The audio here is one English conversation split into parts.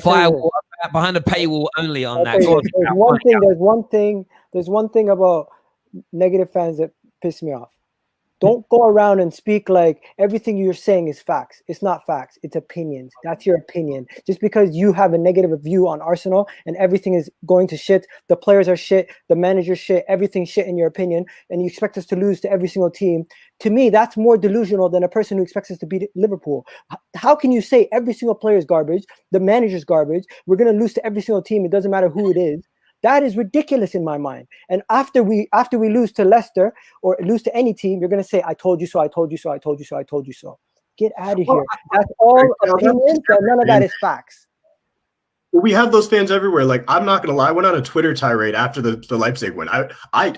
Firewall behind the paywall only on that. There's one thing about negative fans that piss me off. Don't go around and speak like everything you're saying is facts. It's not facts. It's opinions. That's your opinion. Just because you have a negative view on Arsenal and everything is going to shit, the players are shit, the manager's shit, everything's shit in your opinion, and you expect us to lose to every single team. To me, that's more delusional than a person who expects us to beat Liverpool. How can you say every single player is garbage, the manager's garbage, we're going to lose to every single team, it doesn't matter who it is? That is ridiculous in my mind. And after we lose to Leicester or lose to any team, you're going to say, I told you so, I told you so, I told you so, I told you so. Get out of here. That's all opinions, and none of that is facts. Well, we have those fans everywhere. Like, I'm not gonna lie, I went on a Twitter tirade after the Leipzig win. I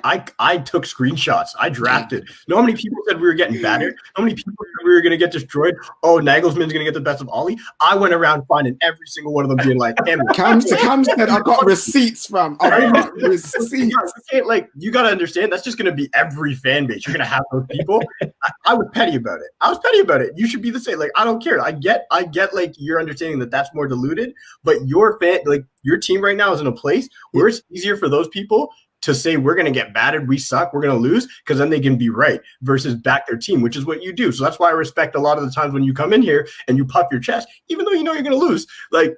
took screenshots. I drafted. You know how many people said we were getting battered? How many people said we were gonna get destroyed? Oh, Nagelsmann's gonna get the best of Ollie. I went around finding every single one of them being like, Cam said, I got receipts from. I got receipts. You gotta understand, that's just gonna be every fan base. You're gonna have those people. I was petty about it. You should be the same. Like, I don't care. I get like you're understanding that that's more diluted, but your team right now is in a place where it's easier for those people to say we're going to get battered, we suck, we're going to lose, because then they can be right versus back their team, which is what you do. So that's why I respect a lot of the times when you come in here and you puff your chest, even though you know you're going to lose. Like,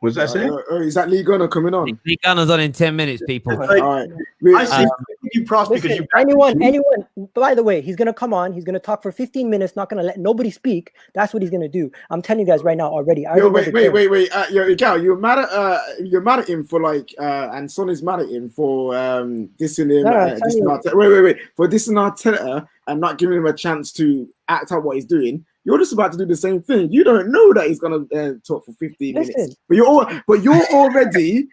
what's that saying? Is that Lee Gunner coming on? Lee Gunner's on in 10 minutes, people. All right. I see you props because you anyone. By the way, he's gonna come on. He's gonna talk for 15 minutes. Not gonna let nobody speak. That's what he's gonna do. I'm telling you guys right now already. Wait. Gal, you're mad at him for and Son is mad at him for dissing him. For dissing Arteta and not giving him a chance to act out what he's doing. You're just about to do the same thing. You don't know that he's gonna talk for 15 minutes, but you're already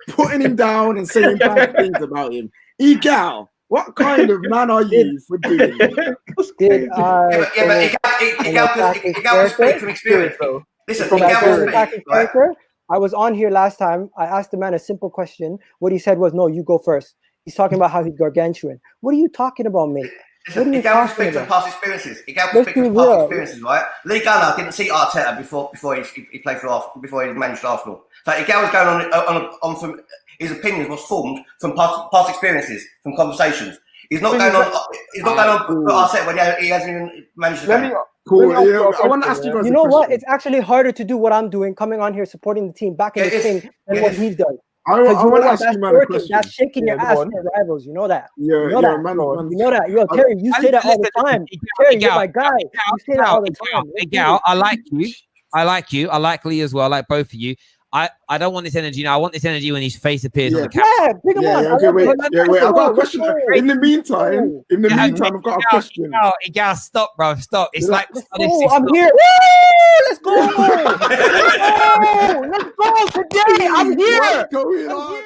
putting him down and saying bad things about him. Egal, what kind of man are you for doing that? Egal was speaking from experience, though. Listen, I was on here last time. I asked the man a simple question. What he said was, "No, you go first." He's talking about how he's gargantuan. What are you talking about, mate? Egal was speaking from past experiences. Right? Lee Gunner didn't see Arteta before he played for Arsenal, before he managed Arsenal. So Egal was going on from his opinions was formed from past experiences, from conversations. He's not going on for Arteta when he hasn't even managed to. Cool. I want to ask you guys. You know what? It's actually harder to do what I'm doing, coming on here supporting the team back in the thing, than what he's done. I want to ask you, man, a question. That's shaking your ass for rivals. You know that. You know that. Yo, Terry, you say that all the time. Terry, you're my guy. You say that all the time. Gal, I like you. I like Lee as well. I like both of you. I don't want this energy now. I want this energy when his face appears on the camera. Yeah, bring him on. Okay, wait. I've got a question. In the meantime, I've got a question. Gal, stop, bro. Stop. It's like I'm here. Let's go. Let's go today. I'm here. What's going on?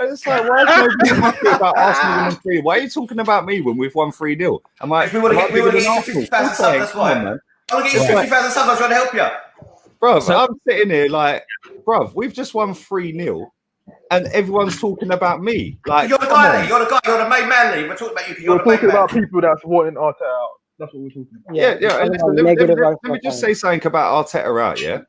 It's like, why are you happy about Arsenal winning 3? Why are you talking about me when we've won 3-0? Am I? If we want to get you 50,000 subs, that's why. I want to get you 50,000 subs. I'm trying to help you. Bro, I'm sitting here like, bro, we've just won 3-0 and everyone's talking about me. Like, you're the guy, You're the main man, Lee. We're talking about you. We're talking about people that's wanting Arteta out. That's what we're talking about. Yeah. Let me just say something about Arteta out, yeah?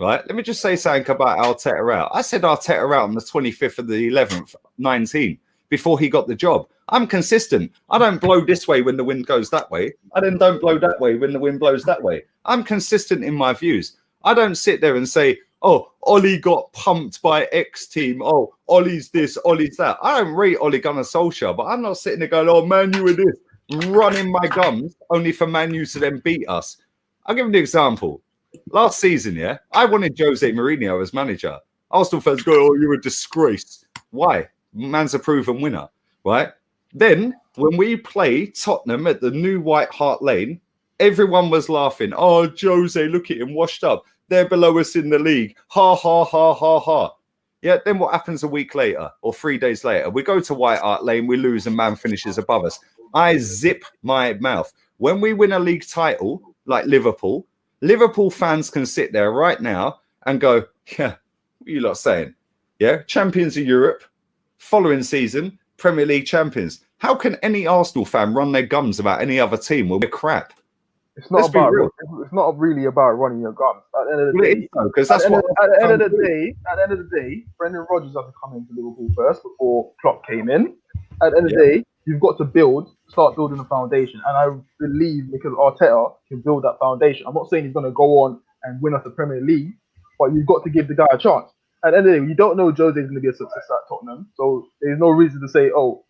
Right? Let me just say something about Arteta out. I said Arteta out on the 25th of the 11th, 19, before he got the job. I'm consistent. I don't blow this way when the wind goes that way. I then don't blow that way when the wind blows that way. I'm consistent in my views. I don't sit there and say, oh, Ollie got pumped by X team. Oh, Ollie's this, Ollie's that. I don't rate Ole Gunnar Solskjaer, but I'm not sitting there going, oh, Man U are this, running my gums only for Man U to then beat us. I'll give you an example. Last season, yeah, I wanted Jose Mourinho as manager. Arsenal fans go, oh, you're a disgrace. Why? Man's a proven winner, right? Then, when we play Tottenham at the new White Hart Lane, everyone was laughing. Oh, Jose, look at him, washed up. They're below us in the league. Ha, ha, ha, ha, ha. Yeah, then what happens a week later or 3 days later? We go to White Hart Lane, we lose, and man finishes above us. I zip my mouth. When we win a league title, like Liverpool fans can sit there right now and go, yeah, what are you lot saying? Yeah, champions of Europe, following season, Premier League champions. How can any Arsenal fan run their gums about any other team when we're crap? It's not really about running your guns. At the end of the day, because that's what. At the end of the day, Brendan Rodgers had to come into Liverpool first before Klopp came in. At the end of the day, you've got to start building a foundation, and I believe Mikel Arteta can build that foundation. I'm not saying he's going to go on and win us the Premier League, but you've got to give the guy a chance. At the end of the day, you don't know Jose is going to be a success at Tottenham, so there's no reason to say, "Oh,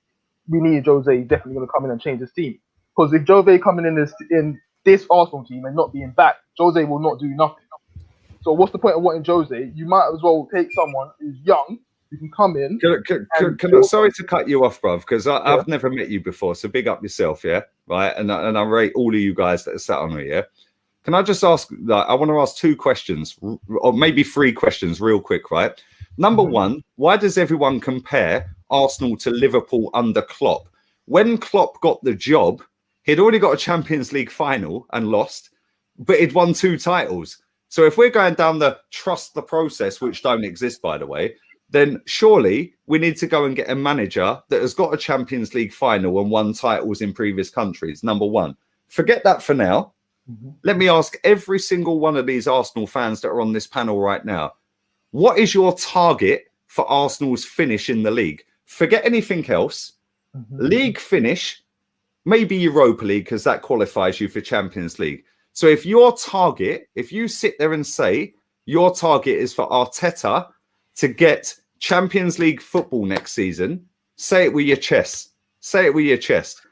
we need Jose. He's definitely going to come in and change his team." Because if Jose coming in this Arsenal team and not being back, Jose will not do nothing. So what's the point of wanting Jose? You might as well take someone who's young, who can come in. Sorry to cut you off, bruv, because I've never met you before, so big up yourself, yeah? Right? And I rate all of you guys that are sat on me, yeah? Can I just ask, I want to ask 2 questions, or maybe 3 questions real quick, right? Number one, why does everyone compare Arsenal to Liverpool under Klopp? When Klopp got the job, he'd already got a Champions League final and lost, but he'd won 2 titles. So if we're going down the trust the process, which don't exist, by the way, then surely we need to go and get a manager that has got a Champions League final and won titles in previous countries, number one. Forget that for now. Let me ask every single one of these Arsenal fans that are on this panel right now, what is your target for Arsenal's finish in the league? Forget anything else. League finish, maybe Europa League, because that qualifies you for Champions League. So if you sit there and say your target is for Arteta to get Champions League football next season, say it with your chest. Say it with your chest.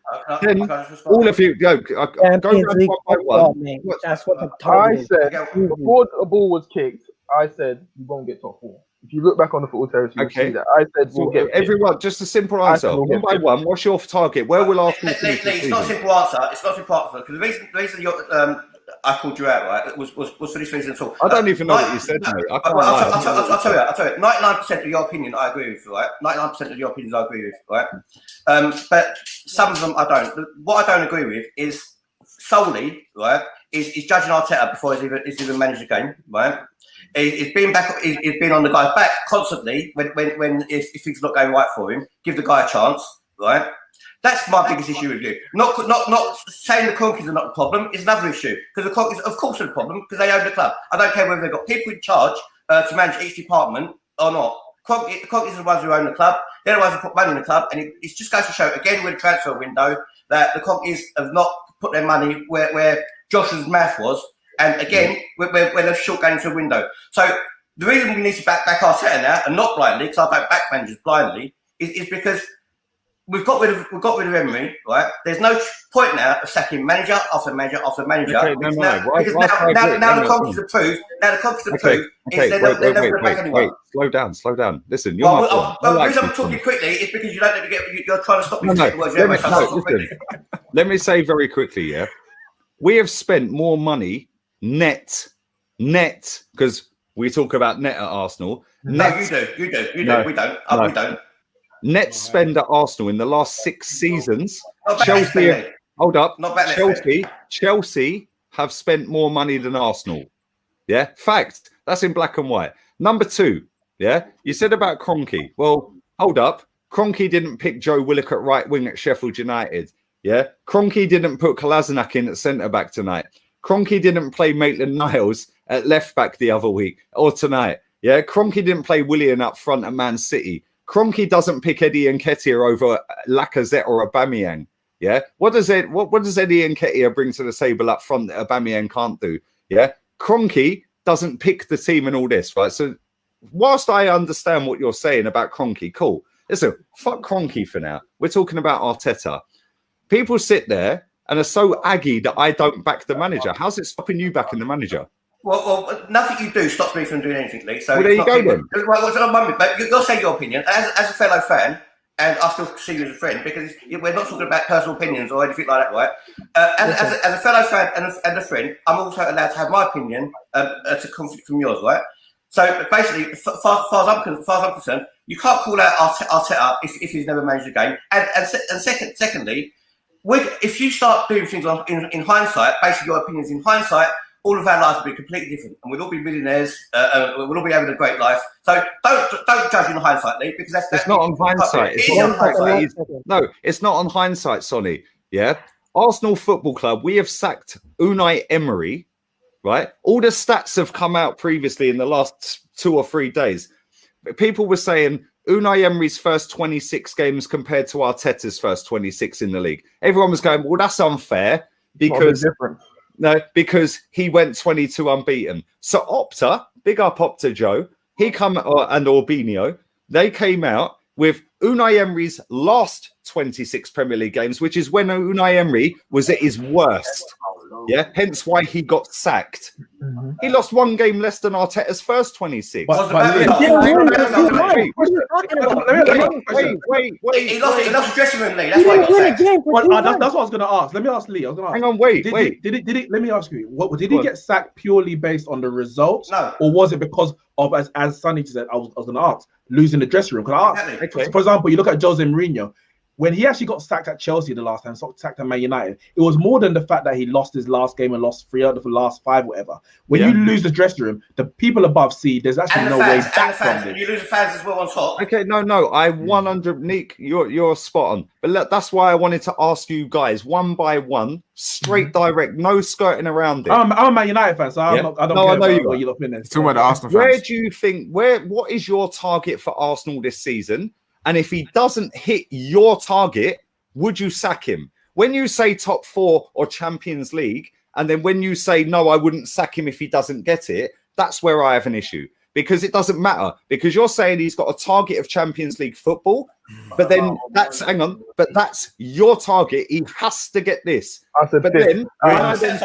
Then all of you go Champions League football, mate. That's what the target is. I said before a ball was kicked, I said you won't get top 4. If you look back on the football terrace, you see that. I said we'll get everyone. Just a simple answer. One by one. What's your target? Where will Arsenal finish? It's not a simple answer. It's not a simple answer because the reason I called you out, right, was for this reason at all. I don't even know what you said, mate. I'll tell you. 99% of your opinion I agree with, right? 99% of your opinions I agree with, right? But some of them I don't. What I don't agree with is solely, right, is judging Arteta before he's even managed the game, right? He's been on the guy's back constantly when if things not going right for him. Give the guy a chance, right? That's my biggest issue with you. Not saying the Kroenkes are not the problem is another issue because the Kroenkes, of course, are the problem because they own the club. I don't care whether they've got people in charge to manage each department or not. Kroenkes are the ones who own the club. They're the ones who put money in the club, and it just goes to show again with the transfer window that the Kroenkes have not put their money where Josh's mouth was. And again, we're a short going into a window. So the reason we need to back Arteta now, and not blindly, because I don't back managers blindly, is because we've got rid of Emery, right? There's no point now of sacking manager after manager after manager. Okay, because now the Kroenkes are proved. Now the Kroenkes are proved. They're never back anyway. Slow down. Listen, the reason I'm talking quickly is because you don't let me get. You're trying to stop me saying words. Let me say very quickly, yeah. We have spent more money. Net, because we talk about net at Arsenal. No, you do. We don't. We don't. Net spend at Arsenal in the last 6 seasons. Chelsea, hold up. Chelsea have spent more money than Arsenal. Yeah, fact. That's in black and white. Number 2, yeah, you said about Kroenke. Well, hold up. Kroenke didn't pick Joe Willock at right wing at Sheffield United. Yeah, Kroenke didn't put Kolasinac in at centre back tonight. Kroenke didn't play Maitland-Niles at left back the other week or tonight. Yeah, Kroenke didn't play Willian up front at Man City. Kroenke doesn't pick Eddie Nketiah over Lacazette or Aubameyang. Yeah, what does Eddie Nketiah bring to the table up front that Aubameyang can't do? Yeah, Kroenke doesn't pick the team and all this, right? So, whilst I understand what you're saying about Kroenke, cool. Listen, fuck Kroenke for now. We're talking about Arteta. People sit there and are so aggy that I don't back the manager. How's it stopping you backing the manager? Well, nothing you do stops me from doing anything, Lee. So well, there you go then. But you'll say your opinion. As a fellow fan, and I still see you as a friend, because we're not talking about personal opinions or anything like that, right? As a fellow fan and a friend, I'm also allowed to have my opinion to conflict from yours, right? So basically, as far as I'm concerned, you can't call out Arteta if he's never managed a game. And secondly, if you start doing things in hindsight, basically your opinions in hindsight, all of our lives will be completely different, and we'll all be millionaires. We'll all be having a great life. So don't judge in hindsight, Lee, because that's not on hindsight. No, it's not on hindsight, Sonny. Yeah, Arsenal Football Club, we have sacked Unai Emery, right? All the stats have come out previously in the last 2 or 3 days. People were saying Unai Emery's first 26 games compared to Arteta's first 26 in the league. Everyone was going, well, that's unfair because he went 22 unbeaten. So Opta, big up Opta Joe, and Orbinio, they came out with Unai Emery's last 26 Premier League games, which is when Unai Emery was at his worst. Yeah, hence why he got sacked. He lost 1 game less than Arteta's first 26. He lost the dressing room, Lee. That's why he got sacked. That's what I was going to ask. Let me ask Lee. Hang on, wait. Let me ask you. Did he get sacked purely based on the results? No. Or was it because of, as Sonny said, I was going to ask, losing the dressing room? Because for example, you look at Jose Mourinho. When he actually got sacked at Chelsea the last time, sacked at Man United, it was more than the fact that he lost his last game and lost 3 out of the last 5, whatever. When you lose the dressing room, the people above see there's actually no way back from this. You lose the fans as well on top. Okay, no, I 100. Nick, you're spot on. But look, that's why I wanted to ask you guys one by one, straight direct, no skirting around it. I'm a Man United fan, so I don't care about what you lot finish. Talking about the Arsenal fans. Where do you think? What is your target for Arsenal this season? And if he doesn't hit your target, would you sack him? When you say top 4 or Champions League, and then when you say, no, I wouldn't sack him if he doesn't get it, that's where I have an issue. Because it doesn't matter. Because you're saying he's got a target of Champions League football, but then that's your target. He has to get this. But then I then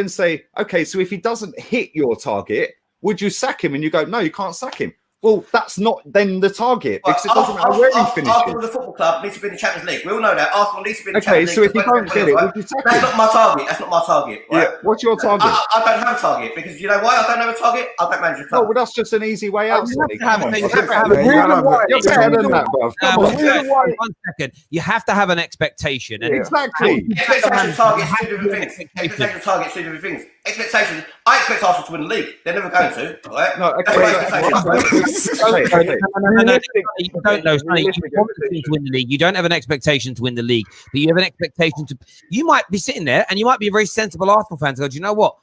say, okay, so if he doesn't hit your target, would you sack him? And you go, no, you can't sack him. Well, that's not then the target because it doesn't matter where he finishes. Arsenal, the football club, needs to be in the Champions League. We all know that. Arsenal needs to be in the Champions League. Okay, so if you don't get it, would you sack him? That's not my target. That's not my target. Right? Yeah. What's your target? I don't have a target because you know why I don't have a target? I don't manage a club. No, well, that's just an easy way out. You're better than that, bro. Come on. 1 second. You have to have an expectation. And exactly. Expectation targets 2 different things. Expectation targets 2 different things. Expectation. I expect Arsenal to win the league. They're never going to. Right? No, okay. You don't know. You want the team to win the league. You don't have an expectation to win the league, but you have an expectation to. You might be sitting there, and you might be a very sensible Arsenal fan. Go, do you know what?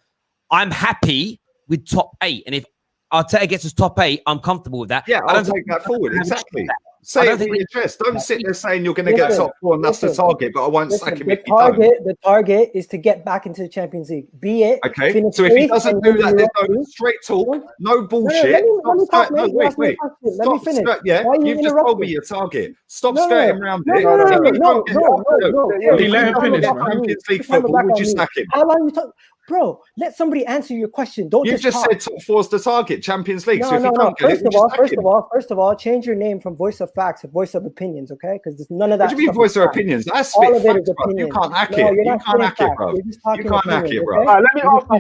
I'm happy with top 8, and if Arteta gets us top 8, I'm comfortable with that. Yeah, I'll take that forward. Exactly. Say it with your chest. Don't sit there saying you're going to get top 4 and that's the target, but I won't sack him if he doesn't. The target is to get back into the Champions League. Be it. Okay. So if he doesn't do that, there's no straight talk, no bullshit. Let me finish. You've just told me your target. Stop skirting around it. No. Let him finish. Champions League football, would you sack him? How long you talk? Bro, let somebody answer your question. Don't you just said top 4's the target, Champions League. So if you don't get it, first of all, change your name from Voice of Facts to Voice of Opinions, okay? Because there's none of that. What do you mean Voice of Opinions? That's all of it is opinions. You can't hack it. You can't hack it, bro. You can't hack it, bro. Let me ask you.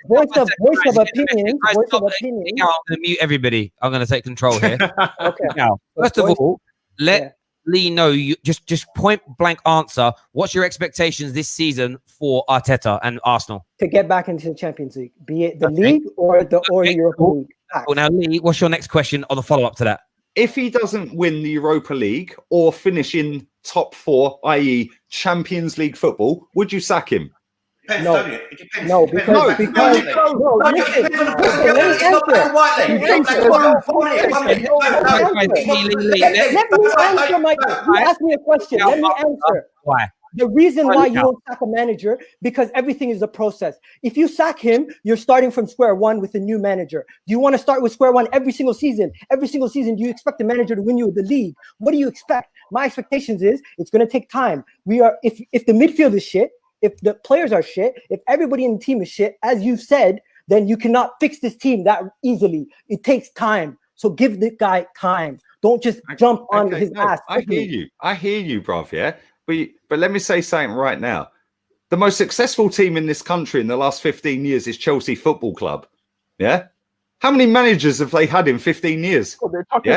What's your Voice of Opinions? Voice of Opinions. I'm going to mute everybody. I'm going to take control here. Okay. Now, first of all, let Lee know, you just point blank answer. What's your expectations this season for Arteta and Arsenal? To get back into the Champions League, be it the league or the Europa League. Well, now, Lee, what's your next question on the follow-up to that? If he doesn't win the Europa League or finish in top 4, i.e. Champions League football, would you sack him? Depends, no, don't it? It depends. No, because let me answer, Michael. You asked me a question. Let me answer. Why? The reason why you don't sack a manager, because everything is a process. If you sack him, you're starting from square one with a new manager. Do you want to start with square one every single season? Every single season, do you expect the manager to win you the league? What do you expect? My expectations is it's going to take time. If the midfield is shit, if the players are shit, if everybody in the team is shit, as you've said, then you cannot fix this team that easily. It takes time. So give the guy time. Don't just jump on his ass. I hear you, bruv, yeah? But let me say something right now. The most successful team in this country in the last 15 years is Chelsea Football Club. Yeah? How many managers have they had in 15 years?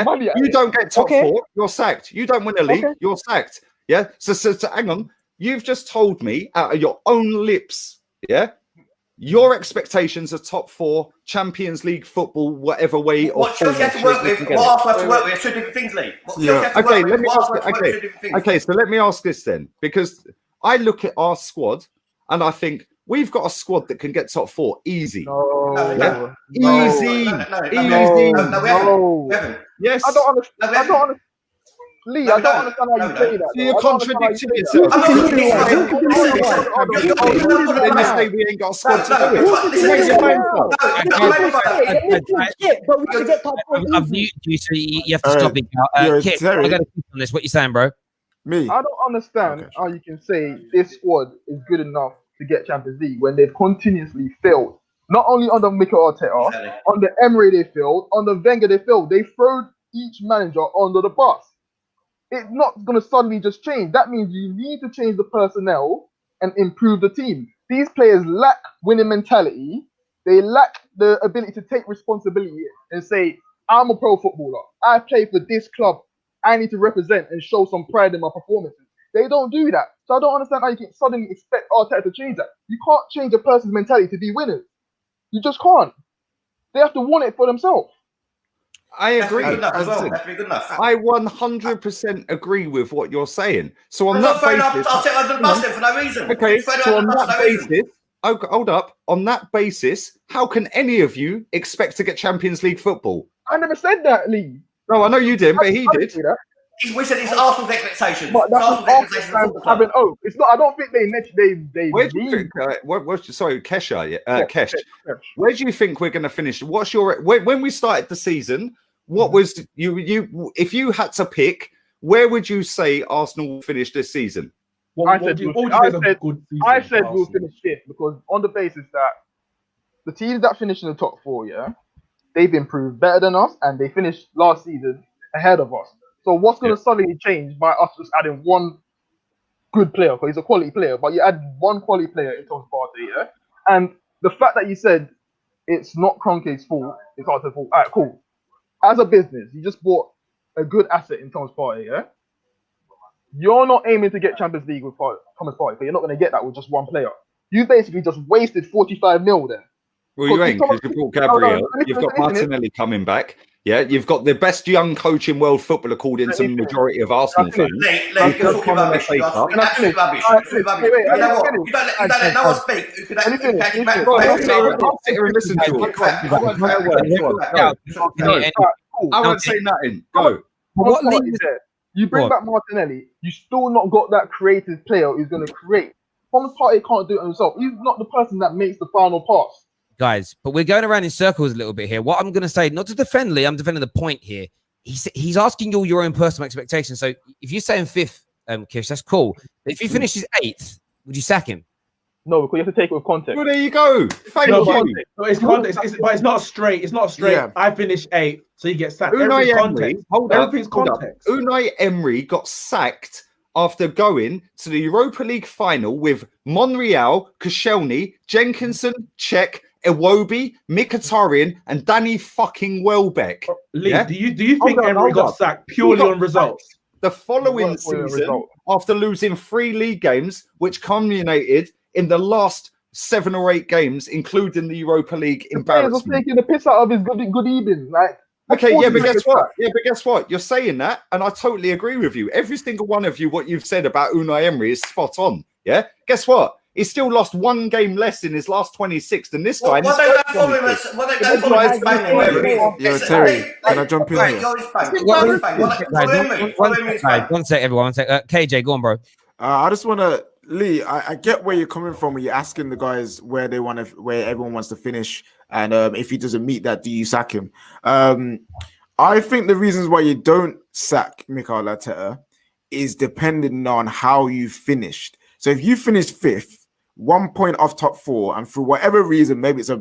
Money you don't get top 4, you're sacked. You don't win the league, you're sacked. Yeah? So hang on. You've just told me out of your own lips, yeah, Your expectations are top 4 Champions League football, whatever way. What Chelsea have to work with, what Arsenal have to work with, are 2 different things, Lee. Okay, so let me ask this then, because I look at our squad and I think we've got a squad that can get top 4 easy. Easy. We haven't. Yes. I don't understand. Lee, I don't understand how you say that. So you're contradicting yourself. Then you say we ain't got a squad to do it. But we should get top 4 easy. You have to stop it now. Kit, I got a question on this. What you saying, bro? Me. I don't understand how you can say this squad is good enough to get Champions League when they've continuously failed. Not only under Mikel Arteta, under Emery they failed, under Wenger they failed. They thrown each manager under the bus. It's not going to suddenly just change. That means you need to change the personnel and improve the team. These players lack winning mentality. They lack the ability to take responsibility and say, I'm a pro footballer. I play for this club. I need to represent and show some pride in my performances. They don't do that. So I don't understand how you can suddenly expect Arteta to change that. You can't change a person's mentality to be winners. You just can't. They have to want it for themselves. I agree. That's good enough. I 100% agree with what you're saying. So on that basis, I'll take under the bus for no reason. Okay, so on that basis, hold up. On that basis, how can any of you expect to get Champions League football? I never said that, Lee. No, I know you didn't, but he did. We said it's Arsenal's expectations. But that's Arsenal's having hope. It's not. I don't think they. Where do you think? Sorry, Kesha. Kesh. Where do you think we're going to finish? What's your when we started the season? What was you? If you had to pick, where would you say Arsenal will finish this season? I said we'll finish 5th because on the basis that the teams that finish in the top 4, they've improved better than us and they finished last season ahead of us. So what's going to suddenly change by us just adding one good player? Because he's a quality player, but you add one quality player in Thomas Partey, And the fact that you said it's not Kroenke's fault, it's Arteta's fault. All right, cool. As a business, you just bought a good asset in Thomas Partey, You're not aiming to get Champions League with Thomas Partey, but you're not going to get that with just one player. You basically just wasted 45 mil there. Well, you ain't, because you brought Gabriel. You've got Martinelli coming back. Yeah, you've got the best young coach in world football, according to the majority of Arsenal fans. You're talking rubbish. Absolute rubbish. You know what? You don't let no one speak. I'll sit here and listen to it. I won't say nothing. Go. What league is there? You bring back Martinelli, you still not got that creative player who's going to create. Thomas Partey can't do it himself. He's not the person that makes the final pass. Guys, but we're going around in circles a little bit here. What I'm going to say, not to defend Lee, I'm defending the point here. He's asking you your own personal expectations. So if you're saying 5th, Kish, that's cool. But if he finishes 8th, would you sack him? No, because you have to take it with context. Well, there you go. Thank you. No, it's context, but it's not straight. It's not straight. Yeah. I finished 8th, so you get sacked. Everything's context. Unai Emery got sacked after going to the Europa League final with Monreal, Koscielny, Jenkinson, Cech, Iwobi, Mkhitaryan, and Danny fucking Welbeck. Lee, do you think Emery got sacked purely on results? The following season, after losing 3 league games, which culminated in the last 7 or 8 games, including the Europa League embarrassment. Was taking the piss out of his good evening. But guess what? You're saying that, and I totally agree with you. Every single one of you, what you've said about Unai Emery is spot on. Yeah. Guess what? He still lost 1 game less in his last 26 than this guy. Terry, can I jump in here? One sec, everyone. KJ, go on, bro. I just want to, Lee, I get where you're coming from when you're asking the guys where everyone wants to finish. And if he doesn't meet that, do you sack him? I think the reasons why you don't sack Mikel Arteta is depending on how you finished. So if you finished 5th, 1 point off top 4, and for whatever reason, maybe it's a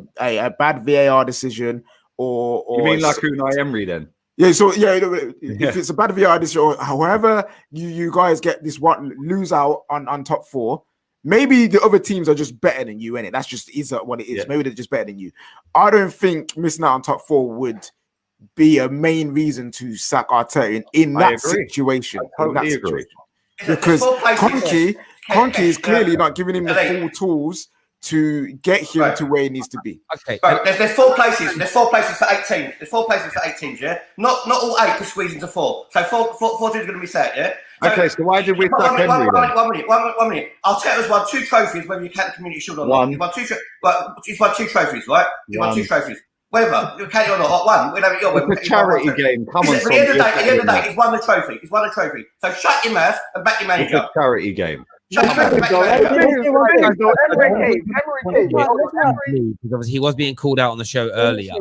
bad VAR decision, or you mean like Unai Emery then? Yeah. So if it's a bad VAR decision, or however you guys get this one lose out on top 4, maybe the other teams are just better than you, innit? That's just what it is. Yeah. Maybe they're just better than you. I don't think missing out on top 4 would be a main reason to sack Arteta in that situation. I totally agree. Because Kroenke is clearly not giving him the full tools to get him to where he needs to be. Okay. Bro, there's 4 places. There's 4 places for 8 teams. There's 4 places for 8 teams, yeah? Not all 8 can squeeze into 4. So 4 teams are going to be set, yeah? So, okay, so why did we sack Henry then? One minute. Arteta's won 2 trophies, whether you count the Community Shield or not. He's won 2 trophies, right? He's won 2 trophies. Whether you count it or not, one. We don't your it's a charity game. Come on, at the end of the day, he's won the trophy. He's won a trophy. So shut your mouth and back your manager. It's a charity game. Because obviously he was being called out on the show earlier.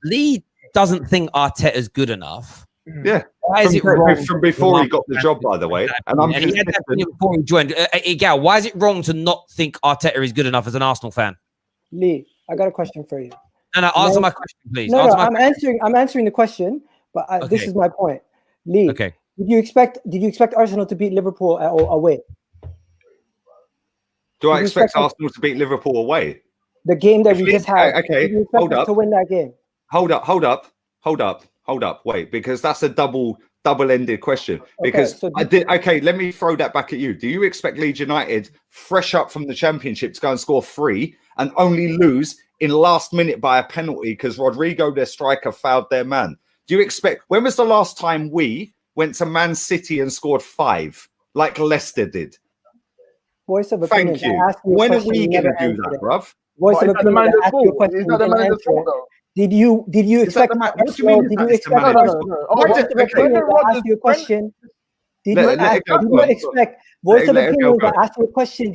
Lee doesn't think Arteta's good enough. Yeah, why is it wrong from before he got the job, by the way? And he had that before he joined. Egal, why is it wrong to not think Arteta is good enough as an Arsenal fan? Lee, I got a question for you. No, answer my question, please. No, I'm answering the question, but this is my point. Lee, okay. Did you expect Arsenal to beat Liverpool away? Do I expect Arsenal to beat Liverpool away? The game that we just had. Okay, hold up. To win that game. Hold up. Wait, because that's a double-ended question. Because okay, let me throw that back at you. Do you expect Leeds United, fresh up from the Championship, to go and score 3 and only lose in last minute by a penalty because Rodrigo, their striker, fouled their man? Do you expect? When was the last time we went to Man City and scored 5 like Leicester did? Voice of opinion. Thank you. When are we going to do that, bruv? Voice of opinion. Did you expect? Did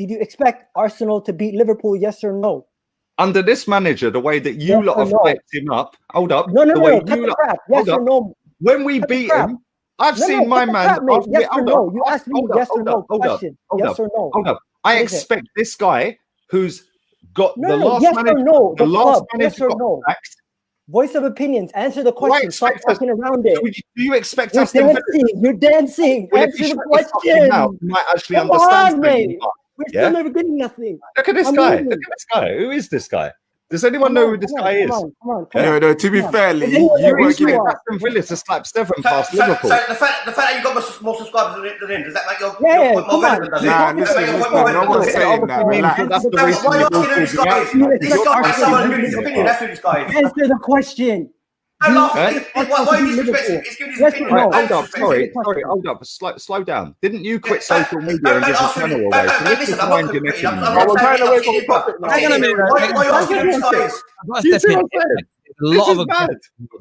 you expect Arsenal to beat Liverpool? Yes or no? Under this manager, the way that you lot have hyped him up, hold up. No. Cut the crap. Yes or no? When we beat him, I've seen my man. Yes or no? You asked me yes or no question. Yes or no? Hold up. I expect this guy who's got the last manager. The last manager got sacked. Voice of opinions. Answer the question. Stop talking around it. Do you expect us to? You're dancing. Answer the question. You might actually understand. Mate. We're still never getting nothing. Look at this guy. Look at this guy. Who is this guy? Does anyone know who this guy is? Come on. No, to be fair, Lee, you expect Aston Villa to slap 7 past Liverpool. So the fact that you got more subscribers than him, does that make your come on. Nah, no one's saying that. That's the reason why you're asking this guy? This guy is someone who's opinion. That's who this guy is. Answer the question. Why are you disrespecting? It's giving his opinion. Hold up, sorry, hold up. Slow down. Didn't you quit social media and give the channel away? So let's just mind your neck. I'm going away from profit. Why are you asking these guys? A lot of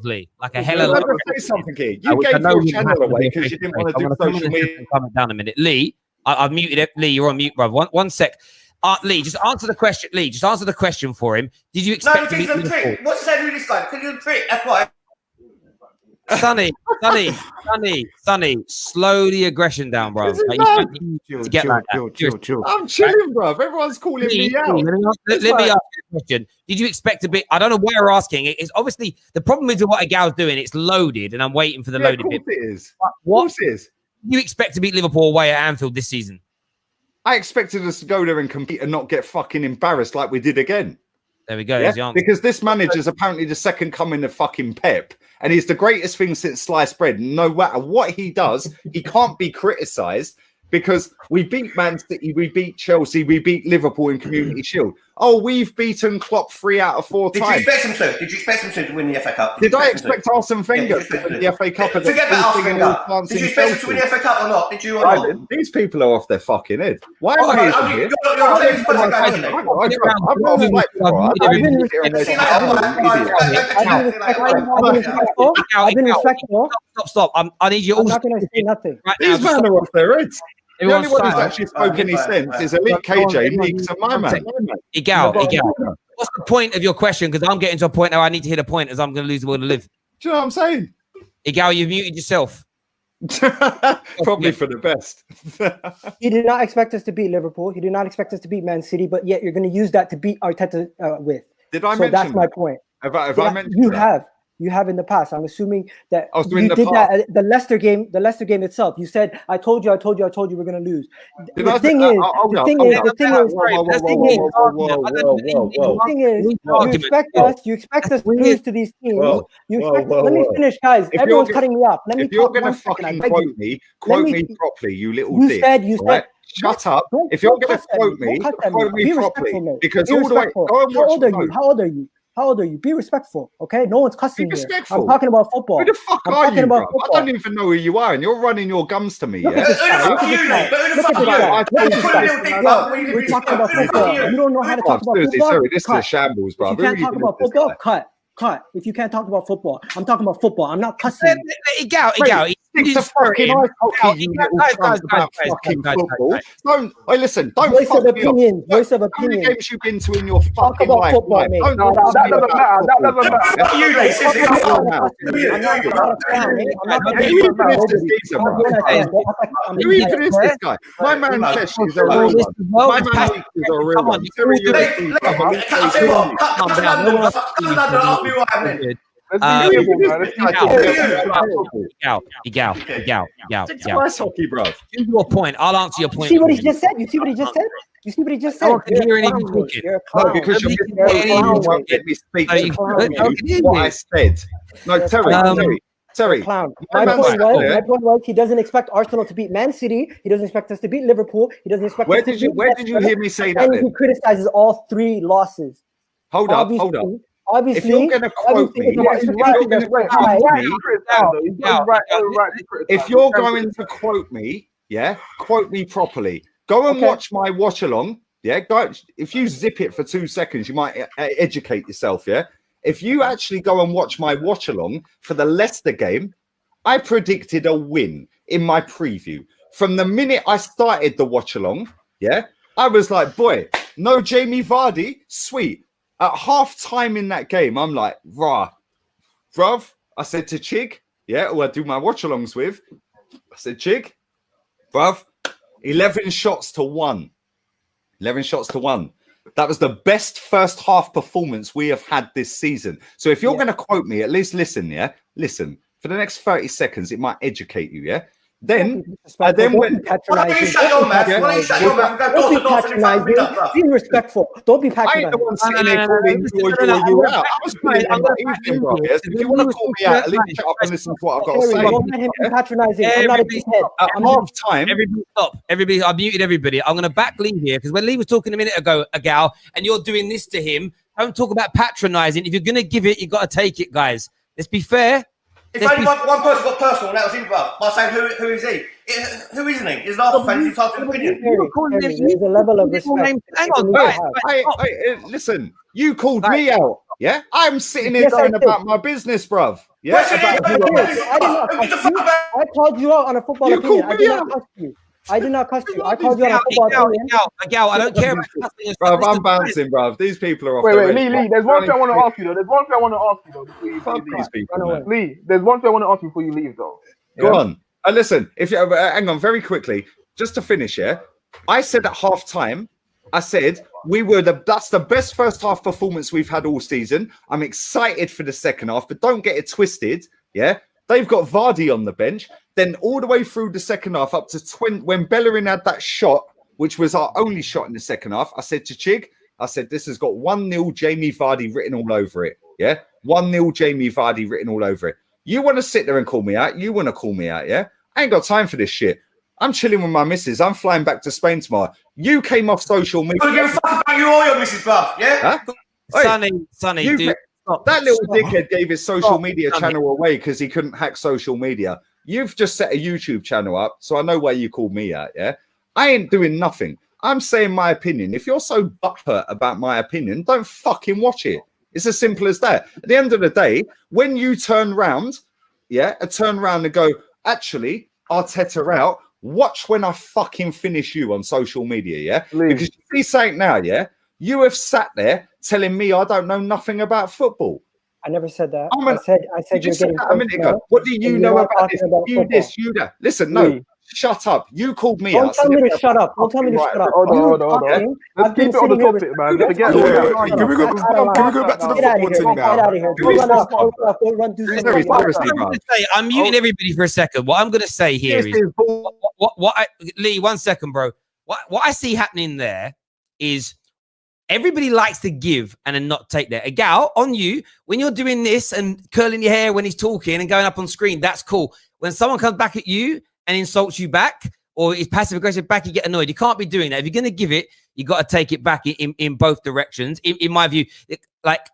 Lee, like a hell of a lot. Say something here. You gave your channel away because you didn't want to do social media. Calm down a minute, Lee. I've muted it. Lee, you're on mute, bro. One sec. Lee, just answer the question. Lee, just answer the question for him. Did you expect to be Liverpool? What's the name of this guy? Could you treat? That's why. Sonny, slow the aggression down, bro. Chill. I'm chilling, bro. Everyone's calling me out. Let me ask you a question. Did you expect to be? I don't know why you're asking. It's obviously the problem is what Egal's doing. It's loaded, and I'm waiting for the loaded bit. It is. What is? Do you expect to beat Liverpool away at Anfield this season? I expected us to go there and compete and not get fucking embarrassed like we did again. There we go. Yeah? Because this manager's apparently the second coming of fucking Pep. And he's the greatest thing since sliced bread. No matter what he does, he can't be criticised because we beat Man City, we beat Chelsea, we beat Liverpool in Community Shield. Oh, we've beaten Klopp 3 out of 4 times. Did you expect him to win the FA Cup? Did I expect Arsene Wenger to win the FA Cup? Forget about Arsene Wenger. Did you expect him to win the FA Cup or not? Did you or not? These people are off their fucking head. Why am I here? I've been respectful. Stop. I need you all. I'm not going to say nothing. These men are off their heads. The only one who's actually spoken any sense is Elite KJ, Meeks, and my man. Egal. What's the point of your question? Because I'm getting to a point now I need to hit a point as I'm going to lose the will to live. Do you know what I'm saying? Egal, you've muted yourself. Probably for the best. He did not expect us to beat Liverpool. He did not expect us to beat Man City, but yet you're going to use that to beat Arteta with. Did I mention that's my point. Have I mentioned you that? You have in the past. I'm assuming that you did that at the Leicester game itself. You said, I told you we're going to lose. The thing is, you expect us to lose to these teams. Let me finish, guys. Everyone's cutting me off. If you're going to fucking quote me properly, you little dick. You said, Shut up. If you're going to quote me, quote me properly. Because all the way, go and watch. How old are you? How old are you? Be respectful, okay? No one's cussing here. I'm talking about football. Who the fuck are you, bro? I don't even know who you are, and you're running your gums to me. Yeah? We're talking about football. You don't know how to talk about football? Sorry, this is a shambles, bro. You can't talk about football? Cut. If you can't talk about football, I'm talking about football. I'm not cussing. Egal. Stick to fucking ice hockey, you little trumps about fucking football. Don't, listen, don't voice of opinion. Voice of opinion. How many games you've been to in your fucking life? Talk about football, mate. No, that doesn't matter. Who even is this guy? My man Kesh is a real one. My man is a real one. Egal. Ice hockey, bro. Give your point. I'll answer your point. See what he just said? You see what he just said? I don't hear anything talking. No, because you won't get me speak what I said. No, Terry. Clown. My point was he doesn't expect Arsenal to beat Man City. He doesn't expect us to beat Liverpool. He doesn't expect Where did you hear me say that? And he criticizes all 3 losses. Hold up. Obviously, if you're going to quote me, if you're going to quote me, quote me properly. Go and watch my watch along. Go. If you zip it for 2 seconds, you might educate yourself. If you actually go and watch my watch along for the Leicester game, I predicted a win in my preview. From the minute I started the watch along, I was like, boy, no Jamie Vardy, sweet. At half time in that game, I'm like, bruv. I said to Chig, who I do my watch alongs with, I said, Chig, bruv, 11 shots to 1. 11 shots to 1. That was the best first half performance we have had this season. So if you're going to quote me, at least listen, Listen. For the next 30 seconds, it might educate you, Then when be respectful. Don't be patronizing. I ain't the one sitting there calling you out. I was putting it in the evening, bro. If you want to call me out, at least shut up and listen to what I've got to say. Don't let him be patronizing. I'm not a big head. At half time, everybody stop. Everybody, I muted everybody. I'm going to back Lee here because when Lee was talking a minute ago, Egal, and you're doing this to him, don't talk about patronizing. If you're going to give it, you got to take it, guys. Let's be fair. If only one person got personal, and that was him, bro, by saying, who is he? Who isn't he? He's an Arsenal fan. He's entitled to an opinion. There's a level of respect. Hang on, listen. You called me out, I'm sitting here going about my business, bruv. I called you out on a football opinion. I did not cuss you. I called you on a football opinion. Egal, I don't care about cussing. Bruv, I'm bouncing, bruv. These people are off. Wait, Lee. There's one thing I want to ask you, though. Before you these people, man. Lee, there's one thing I want to ask you before you leave, though. Go on. Listen, if you hang on very quickly, just to finish, I said at half time, I said that's the best first half performance we've had all season. I'm excited for the second half, but don't get it twisted. They've got Vardy on the bench. Then all the way through the second half, up to when Bellerin had that shot, which was our only shot in the second half, I said to Chig, this has got 1-0 Jamie Vardy written all over it. 1-0 Jamie Vardy written all over it. You want to sit there and call me out? You want to call me out, I ain't got time for this shit. I'm chilling with my missus. I'm flying back to Spain tomorrow. You came off social media. Don't give a fuck about you or your missus, bruv, Sonny, dude. That little dickhead gave his social media channel away because he couldn't hack social media. You've just set a YouTube channel up, so I know why you called me out, I ain't doing nothing. I'm saying my opinion. If you're so butthurt about my opinion, don't fucking watch it. It's as simple as that. At the end of the day, when you turn round, and go, actually, Arteta out, watch when I fucking finish you on social media, Because you see something now, you have sat there telling me I don't know nothing about football. I never said that. I said you're getting a minute ago. What do you know about this? You that. Listen, no. Shut up. You called me out. Don't tell me to shut up. Don't tell me to shut up. Hold on. Let's keep it on the topic, man. Can we go back to the football thing now? Get out of here. I'm muting everybody for a second. What I'm going to say here is, Lee, 1 second, bro. What I see happening there is everybody likes to give and then not take that. Egal, on you, when you're doing this and curling your hair when he's talking and going up on screen, that's cool. When someone comes back at you and insults you back, or it's passive aggressive back, you get annoyed. You can't be doing that. If you're going to give it, you got to take it back in both directions. In my view, like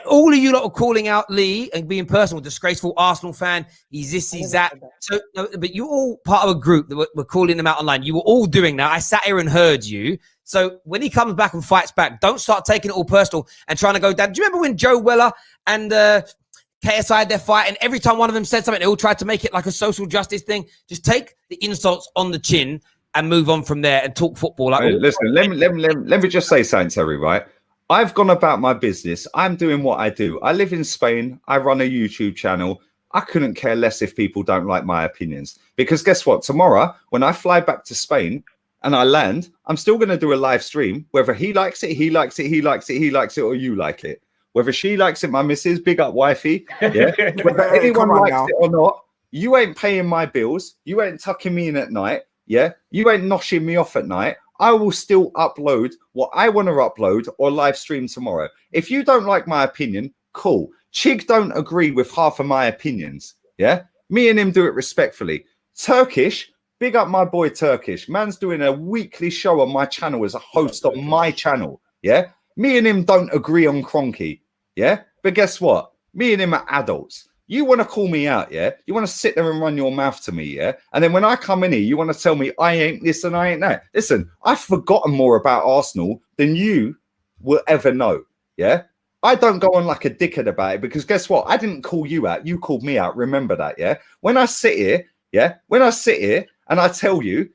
all of you lot are calling out Lee and being personal, disgraceful Arsenal fan. He's this, he's that. So, but you're all part of a group that were calling him out online. You were all doing that. I sat here and heard you. So when he comes back and fights back, don't start taking it all personal and trying to go down. Do you remember when Joe Weller and KSI had their fight, and every time one of them said something, they all tried to make it like a social justice thing? Just take the insults on the chin and move on from there and talk football. Like, hey, listen, let me just say something, Terry, right? I've gone about my business. I'm doing what I do. I live in Spain. I run a YouTube channel. I couldn't care less if people don't like my opinions. Because guess what? Tomorrow, when I fly back to Spain and I land, I'm still going to do a live stream. Whether he likes it, he likes it, he likes it, he likes it, or you like it. Whether she likes it, my missus, big up wifey. Yeah. Whether anyone likes it or not, you ain't paying my bills. You ain't tucking me in at night. Yeah. You ain't noshing me off at night. I will still upload what I want to upload or live stream tomorrow. If you don't like my opinion, cool. Chig don't agree with half of my opinions. Yeah. Me and him do it respectfully. Turkish, big up my boy Turkish. Man's doing a weekly show on my channel as a host on my channel. Yeah. Me and him don't agree on Cronky. Yeah. But guess what? Me and him are adults. You want to call me out, yeah? You want to sit there and run your mouth to me, yeah? And then when I come in here, you want to tell me I ain't this and I ain't that. Listen, I've forgotten more about Arsenal than you will ever know, yeah? I don't go on like a dickhead about it because guess what? I didn't call you out. You called me out. Remember that, yeah? When I sit here, yeah? When I sit here and I tell you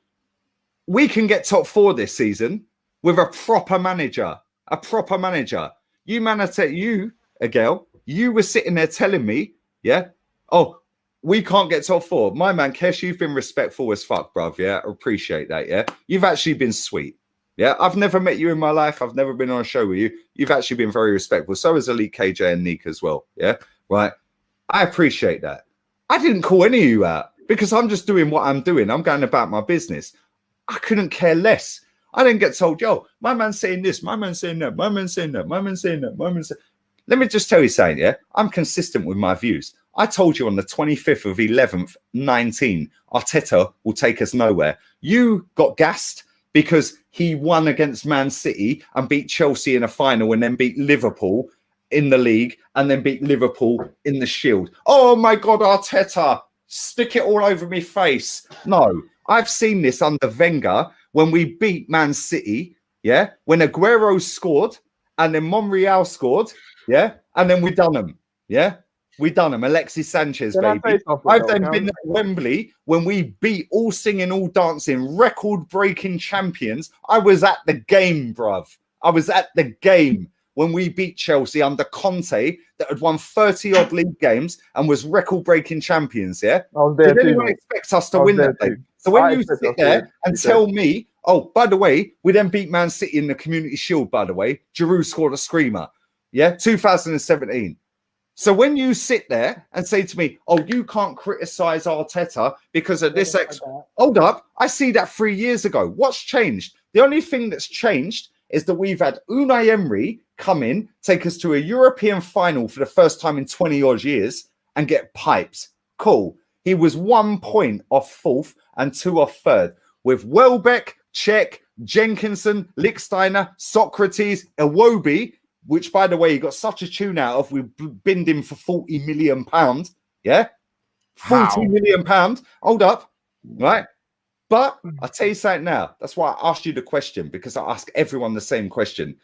we can get top 4 this season with a proper manager, You, Egal, you were sitting there telling me, yeah. Oh, we can't get top 4. My man, Kesh, you've been respectful as fuck, bruv. Yeah, I appreciate that. Yeah, you've actually been sweet. Yeah, I've never met you in my life. I've never been on a show with you. You've actually been very respectful. So has Elite KJ and Nick as well. Yeah, right. I appreciate that. I didn't call any of you out because I'm just doing what I'm doing. I'm going about my business. I couldn't care less. I didn't get told, yo, my man's saying this, my man's saying that, my man's saying that, my man's saying that, my man's saying. Let me just tell you something, yeah? I'm consistent with my views. I told you on the 25th of 11th, 19, Arteta will take us nowhere. You got gassed because he won against Man City and beat Chelsea in a final and then beat Liverpool in the league and then beat Liverpool in the Shield. Oh, my God, Arteta, stick it all over me face. No, I've seen this under Wenger when we beat Man City, yeah? When Aguero scored and then Monreal scored, yeah, and then we done them. Yeah, we done them. Alexis Sanchez, baby. I've then been at Wembley when we beat all singing, all dancing, record-breaking champions. I was at the game, bruv. I was at the game when we beat Chelsea under Conte that had won 30-odd league games and was record-breaking champions, yeah? Did anyone expect us to win that day? So when you sit there and tell me, oh, by the way, we then beat Man City in the Community Shield, by the way. Giroud scored a screamer. Yeah, 2017. So when you sit there and say to me, oh, you can't criticize Arteta because of this hold up, I see that 3 years ago. What's changed? The only thing that's changed is that we've had Unai Emery come in, take us to a European final for the first time in 20-odd years and get piped. Cool. He was 1 point off 4th and 2 off 3rd with Welbeck, Cech, Jenkinson, Lichtsteiner, Socrates, Iwobi, which, by the way, he got such a tune out of. We binned him for £40 million. Yeah? £40 million. Hold up. Right? But I'll tell you something now. That's why I asked you the question, because I ask everyone the same question.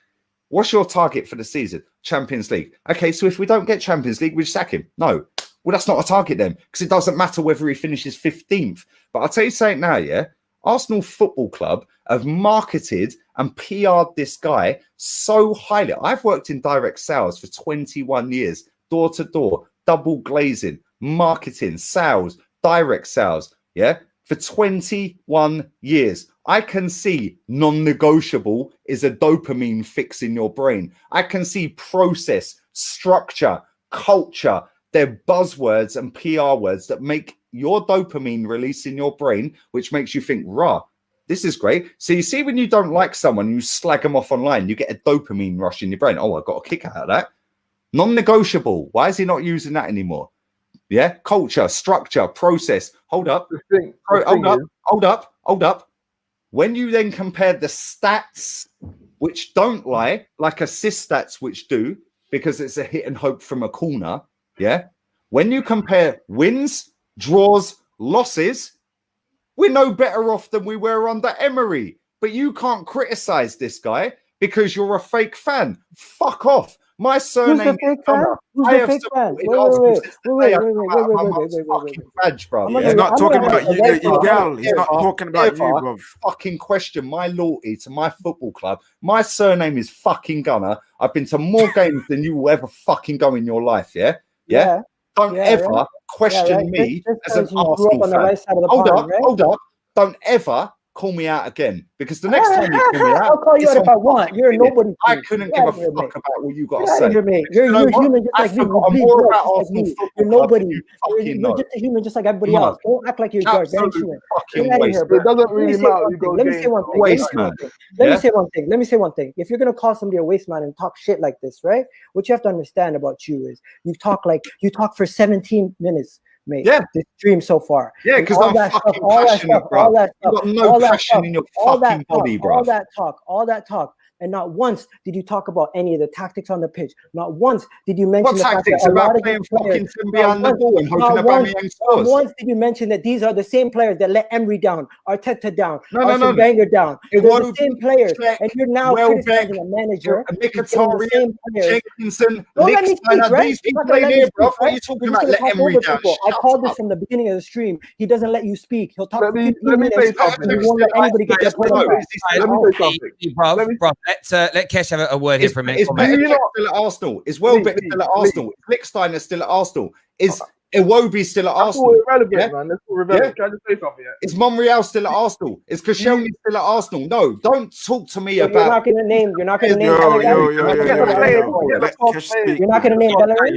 What's your target for the season? Champions League. Okay, so if we don't get Champions League, we just sack him. No. Well, that's not a target then, because it doesn't matter whether he finishes 15th. But I'll tell you something now, yeah? Arsenal Football Club have marketed and PR'd this guy so highly. I've worked in direct sales for 21 years, door to door, double glazing, marketing, sales, direct sales. Yeah. For 21 years, I can see non-negotiable is a dopamine fix in your brain. I can see process, structure, culture. They're buzzwords and PR words that make your dopamine release in your brain, which makes you think, rah, this is great. So you see, when you don't like someone, you slag them off online, you get a dopamine rush in your brain. Oh, I got a kick out of that. Non-negotiable. Why is he not using that anymore? Yeah, culture, structure, process. Hold up. Hold up. When you then compare the stats, which don't lie, like assist stats, which do, because it's a hit and hope from a corner. Yeah. When you compare wins, draws, losses, we're no better off than we were under Emery. But you can't criticize this guy because you're a fake fan. Fuck off. My surname is Gunner. I have supported Arsenal since the day I come out of my mum's fucking badge, bro. He's not talking about you, Egal. He's not talking about you, bro. Fucking question my loyalty to my football club. My surname is fucking Gunner. I've been to more games than you will ever fucking go in your life, yeah? Don't ever question me as an Arsenal fan. Hold up. Don't ever call me out again, because the next time you call me out, I'll call you out if I want. You're a nobody. I couldn't give a fuck about what you got to say. You're human just like me. You're nobody. You're just a human just like everybody else. Don't act like you're George. It doesn't really matter. Let me say one thing. Let me say one thing. If you're gonna call somebody a waste man and talk shit like this, right? What you have to understand about you is you talk for 17 minutes. Mate, this stream so far. Yeah, because I'm fucking passionate, bro. You got no passion in your fucking body, bro. All that talk. And not once did you talk about any of the tactics on the pitch. Not once did you mention the fact that a lot of these players. Not once did you mention that these are the same players that let Emery down, Arteta down, Arsene Wenger down. They're the same players, and you're now criticizing a manager. Mkhitaryan, Jenkinson, these people playing here, bro. What are you talking about? Let Emery down. I called this from the beginning of the stream. He doesn't let you speak. He'll talk for 15 minutes. He won't let anybody get their point across. Bro, let Kesh have a word here for a minute. Is Becker still at Arsenal? Is Welbeck still at Arsenal? Is Lichtsteiner still at Arsenal? Is Iwobi still at Arsenal? Irrelevant, man. That's all irrelevant. Can I just say something? Is Monreal still at Arsenal? Is Koscielny still at Arsenal? No, don't talk to me about. You're not going to name. You're not going to name. You're not going to name Bellerin.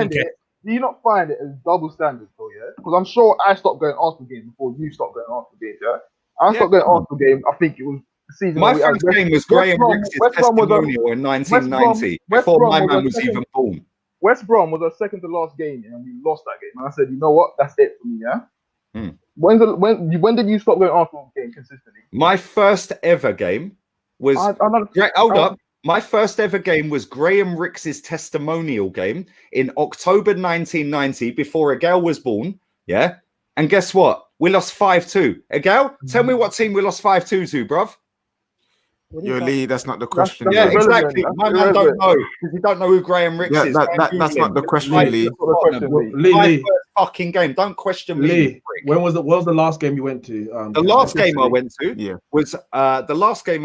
Do you not find it as double standards, though? Yeah, because I'm sure I stopped going Arsenal games before you stopped going Arsenal games. Yeah, I stopped going Arsenal games. I think it was. My first game was Graham Ricks' testimonial in 1990, before my man was even born. West Brom was our second to last game, and we lost that game. And I said, you know what? That's it for me, yeah? When did you stop going Arsenal game consistently? My first ever game was... Hold up. My first ever game was Graham Ricks' testimonial game in October 1990, before Egal was born, yeah? And guess what? We lost 5-2. Egal, tell me what team we lost 5-2 to, bruv. Yo, Lee, that's not the question. Yeah, exactly. My man don't know, because you don't know who Graham Ricks is. That's not the question, Lee. My first fucking game. Don't question me. Lee, when was the last game you went to? The last game I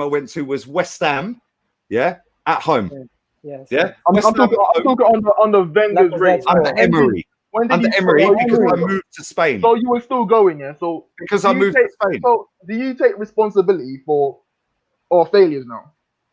went to was West Ham. Yeah, at home. Yes. Yeah. I'm talking under Wenger's reign. Under Emery. Under Emery, because I moved to Spain. So you were still going, yeah? So because I moved to Spain. So do you take responsibility for our failures now?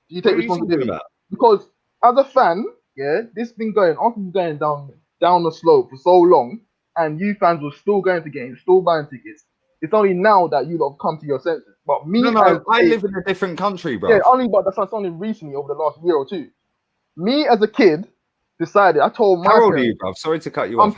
Do you take responsibility? Because as a fan, yeah, this been going down the slope for so long, and you fans were still going to games, still buying tickets. It's only now that you have come to your senses. But me, I live in a different country, bro. Yeah, that's only recently over the last year or two. Me as a kid decided. I told my How old are you, bro? Sorry to cut you off. I'm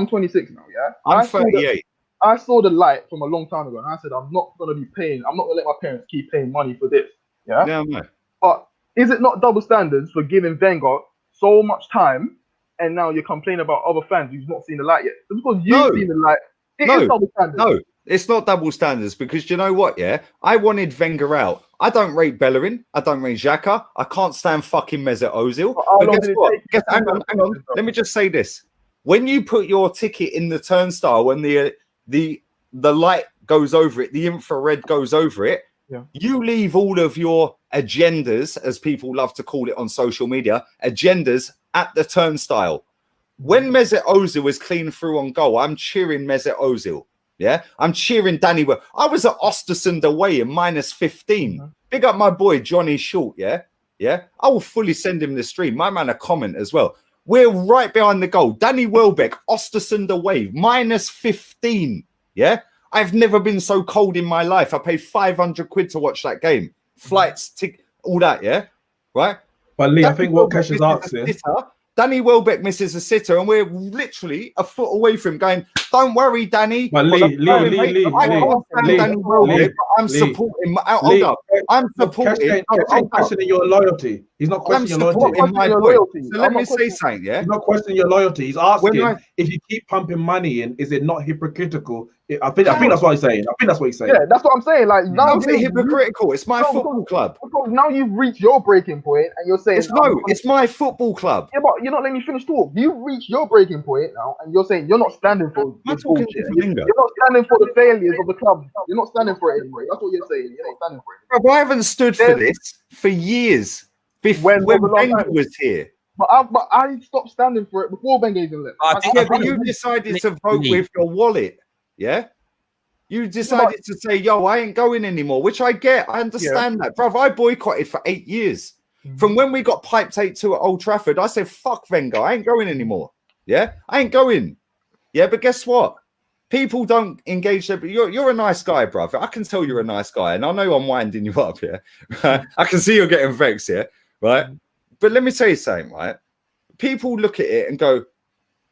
26 now. Yeah, I'm 38. I saw the light from a long time ago, and I said, I'm not going to be paying. I'm not going to let my parents keep paying money for this. Yeah. Yeah, no. But is it not double standards for giving Wenger so much time, and now you're complaining about other fans who's not seen the light yet? Just because you've seen the light, it is double standards. No, it's not double standards, because you know what? Yeah, I wanted Wenger out. I don't rate Bellerin. I don't rate Xhaka. I can't stand fucking Mesut Ozil. But guess what? Hang on. Let me just say this: when you put your ticket in the turnstile, when the light goes over it, the infrared goes over it, you leave all of your agendas, as people love to call it on social media, agendas at the turnstile. When Mesut Ozil is clean through on goal, I'm cheering Mesut Ozil. Yeah, I'm cheering Danny. I was at Östersund away in -15. Big up my boy Johnny Short. Yeah. I will fully send him the stream. My man a comment as well. We're right behind the goal. Danny Welbeck, Östersund away, -15. Yeah, I've never been so cold in my life. I paid 500 quid to watch that game. Flights, all that. Yeah, right. But Lee, I think what Kesh is asking. Danny Welbeck misses a sitter, and we're literally a foot away from him going, don't worry, Danny. But I'm supporting. Hold up. I'm supporting. Questioning your loyalty. He's not questioning your loyalty. So let me say something, yeah? He's not questioning your loyalty. He's asking if you keep pumping money in, is it not hypocritical? I think that's what he's saying. Yeah, that's what I'm saying. Like, now it's hypocritical. It's my football club. Because now you've reached your breaking point and you're saying, it's my football club. Yeah, but you're not letting me finish talk. You reach your breaking point now and you're saying you're not standing for this bullshit. You're not standing for the failures of the club. You're not standing for it anymore. That's what you're saying. You're not standing for it. Bro, I haven't stood for this for years. When Wenger was here. But I stopped standing for it before Wenger even left. But you decided to vote with your wallet, yeah? You decided to say, yo, I ain't going anymore, which I get. I understand that. Bro, I boycotted for 8 years. From when we got piped 8-2 at Old Trafford, I said, fuck Wenger, I ain't going anymore. Yeah? I ain't going. Yeah, but guess what? People don't engage there. But you're a nice guy, brother. I can tell you're a nice guy. And I know I'm winding you up here. I can see you're getting vexed here, right? But let me tell you something, right? People look at it and go,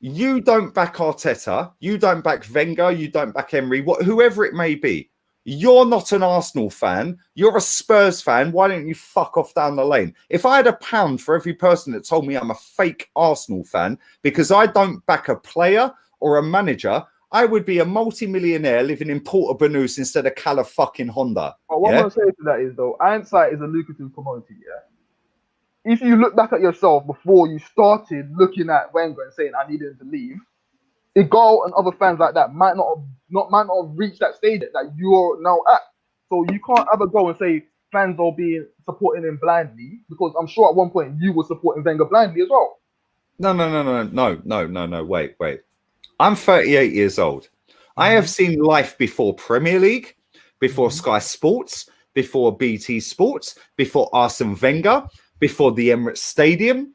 you don't back Arteta, you don't back Wenger, you don't back Emery, whoever it may be. You're not an Arsenal fan. You're a Spurs fan. Why don't you fuck off down the lane? If I had £1 for every person that told me I'm a fake Arsenal fan because I don't back a player or a manager, I would be a multi-millionaire living in Porto Banús instead of Cala fucking Honda. But what I'm going to say to that is, though, hindsight is a lucrative commodity, yeah? If you look back at yourself before you started looking at Wenger and saying, I needed him to leave, Egal and other fans like that might not have reached that stage that you're now at. So you can't ever go and say fans are supporting him blindly, because I'm sure at one point you were supporting Wenger blindly as well. No. Wait. I'm 38 years old. I have seen life before Premier League, before Sky Sports, before BT Sports, before Arsene Wenger, before the Emirates Stadium,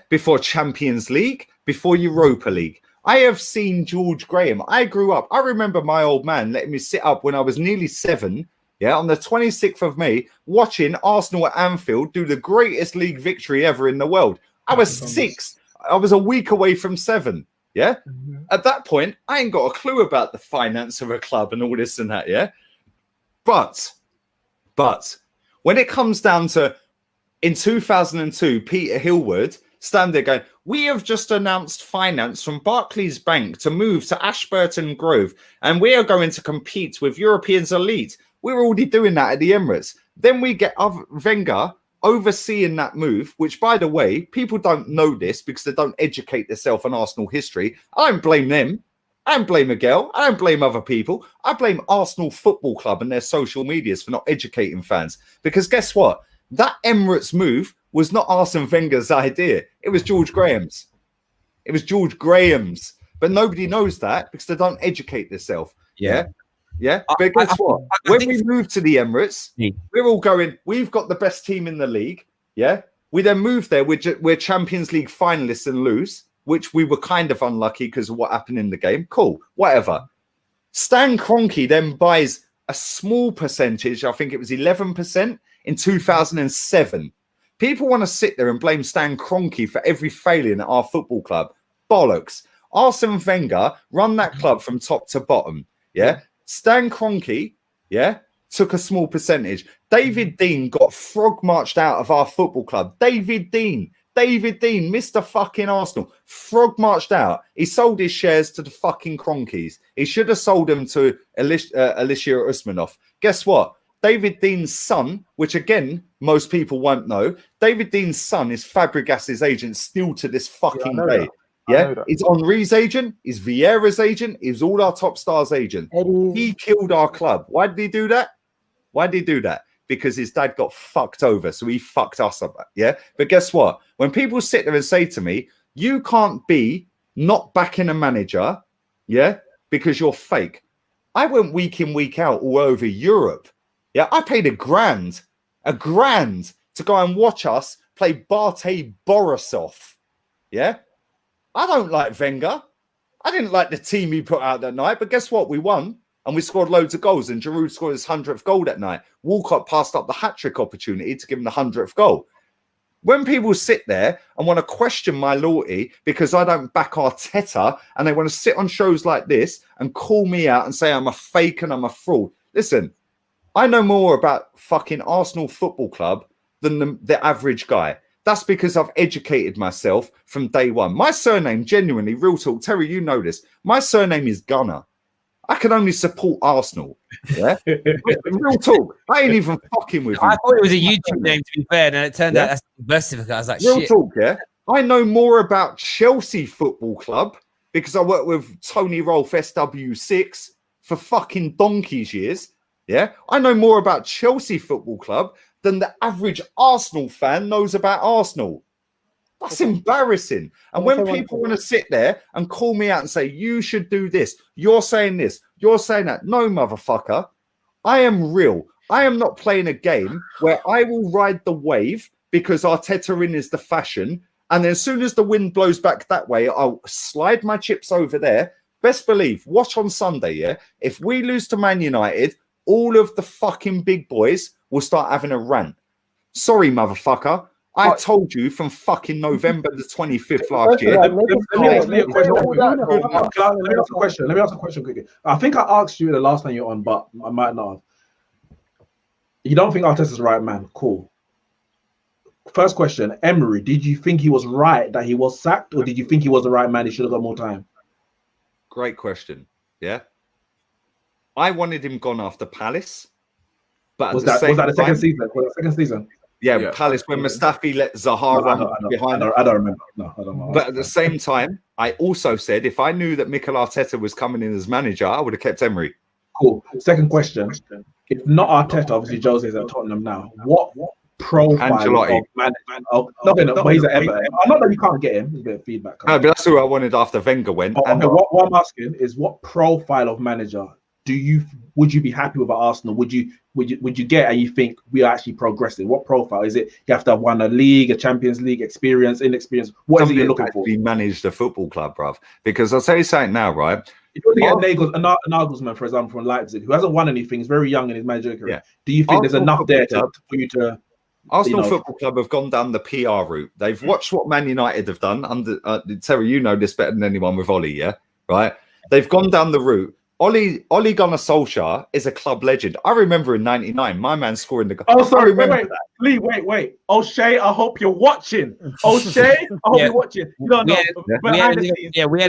before Champions League, before Europa League. I have seen George Graham. I grew up. I remember my old man letting me sit up when I was nearly 7, on the 26th of May, watching Arsenal at Anfield do the greatest league victory ever in the world. I was 6. I was a week away from 7. At that point, I ain't got a clue about the finance of a club and all this and that, But when it comes down to, in 2002, Peter Hillward stand there going, we have just announced finance from Barclays Bank to move to Ashburton Grove, and we are going to compete with Europeans elite. We're already doing that at the Emirates. Then we get Wenger overseeing that move, which, by the way, people don't know this because they don't educate themselves on Arsenal history. I don't blame them. I don't blame Miguel. I don't blame other people. I blame Arsenal Football Club and their social medias for not educating fans. Because guess what? That Emirates move was not Arsene Wenger's idea. It was George Graham's. But nobody knows that because they don't educate themselves. Yeah. But guess what? When we moved to the Emirates, we're all going, we've got the best team in the league. Yeah. We then moved there. We're Champions League finalists and lose, which we were kind of unlucky because of what happened in the game. Cool. Whatever. Stan Kroenke then buys a small percentage. I think it was 11% in 2007. People want to sit there and blame Stan Kroenke for every failing at our football club. Bollocks. Arsene Wenger run that club from top to bottom. Yeah. Stan Kroenke, took a small percentage. David Dean got frog marched out of our football club. David Dean, Mr. fucking Arsenal, frog marched out. He sold his shares to the fucking Kroenkes. He should have sold them to Alicia Usmanov. Guess what? David Dean's son, which again, most people won't know, David Dean's son is Fabregas's agent still to this fucking day. He's Henri's agent, he's Vieira's agent, he's all our top stars' agent. He killed our club. Why did he do that? Because his dad got fucked over, so he fucked us up. But guess what? When people sit there and say to me, you can't be not backing a manager, because you're fake. I went week in, week out all over Europe. I paid a grand to go and watch us play Bate Borisov. I don't like Wenger. I didn't like the team he put out that night, but guess what? We won and we scored loads of goals, and Giroud scored his 100th goal that night. Walcott passed up the hat-trick opportunity to give him the 100th goal. When people sit there and want to question my loyalty because I don't back Arteta, and they want to sit on shows like this and call me out and say I'm a fake and I'm a fraud. Listen, I know more about fucking Arsenal Football Club than the average guy. That's because I've educated myself from day one. My surname, genuinely, real talk, Terry, you know this. My surname is Gunner. I can only support Arsenal. Yeah, real talk. I ain't even fucking with you. I thought it was a YouTube name, to be fair, and it turned out that's the birth certificate. I was like, real shit. talk. Yeah, I know more about Chelsea Football Club because I worked with Tony Rolfe SW6 for fucking donkey's years. Yeah, I know more about Chelsea Football Club than the average Arsenal fan knows about Arsenal. That's embarrassing. And when people want to sit there and call me out and say, you should do this, you're saying this, you're saying that. No, motherfucker. I am real. I am not playing a game where I will ride the wave because Arteta in is the fashion. And then as soon as the wind blows back that way, I'll slide my chips over there. Best believe, watch on Sunday, yeah? If we lose to Man United, all of the fucking big boys will start having a rant. Sorry, motherfucker. I told you from fucking November the 25th last year. Let me ask a question quickly. I think I asked you the last time you're on, but I might not have. You don't think Arteta's the right man? Cool. First question, Emery, did you think he was right that he was sacked, or did you think he was the right man? He should have got more time. Great question. Yeah. I wanted him gone after Palace. But was that the second season? Was that second season? Yeah, Palace, when Mustafi let Zaha run behind. I don't remember. No, I don't know. But at the same time, I also said if I knew that Mikel Arteta was coming in as manager, I would have kept Emery. Cool. Second question. If not Arteta, obviously Jose's at Tottenham now. What profile of management? But he's at Everton. I'm not that you can't get him. There's a bit of feedback. No, but that's who I wanted after Wenger went. And what I'm asking is, what profile of manager would you be happy with at Arsenal? Would you get and you think we are actually progressing? What profile is it? You have to have won a league, a Champions League, experience, inexperience. What is it you're looking for? He managed a football club, bruv. Because I'll tell you something now, right? If you want to get Nagelsmann, for example, from Leipzig, who hasn't won anything, he's very young in his managerial career. Do you think there's enough there for you to? Arsenal Football Club have gone down the PR route. They've watched what Man United have done under Terry. You know this better than anyone with Ollie, yeah, right? They've gone down the route. Ole Gunnar Solskjaer is a club legend. I remember in '99, my man scoring the goal. Oh, sorry, wait. O'Shea, I hope you're watching. O'Shea, I hope you're watching. No, we had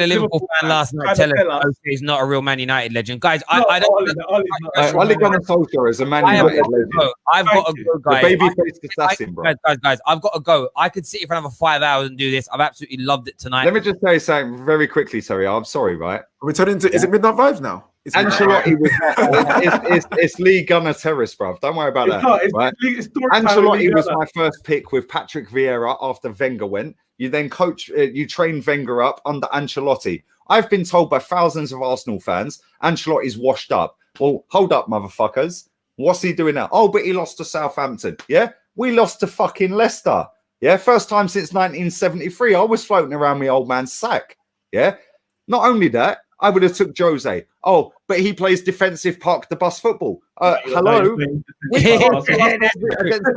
a Liverpool fan last night tell us O'Shea's not a real Man United legend. Guys, I don't. Ole Gunnar Solskjaer is a Man United legend. I've got to go, guys. The baby-faced assassin, bro. Guys, I've got to go. I could sit here for another 5 hours and do this. I've absolutely loved it tonight. Let me just say something very quickly, Terry. I'm sorry, right? We're turning to. Is it Midnight Vibes now? Ancelotti it's Lee Gunner Terrace, bruv. Don't worry about that. Right? Ancelotti was my first pick with Patrick Vieira after Wenger went. You then you trained Wenger up under Ancelotti. I've been told by thousands of Arsenal fans, Ancelotti's washed up. Well, hold up, motherfuckers. What's he doing now? Oh, but he lost to Southampton. Yeah? We lost to fucking Leicester. Yeah? First time since 1973. I was floating around my old man's sack. Yeah? Not only that, I would have took Jose. Oh, but he plays defensive park the bus football. Hello.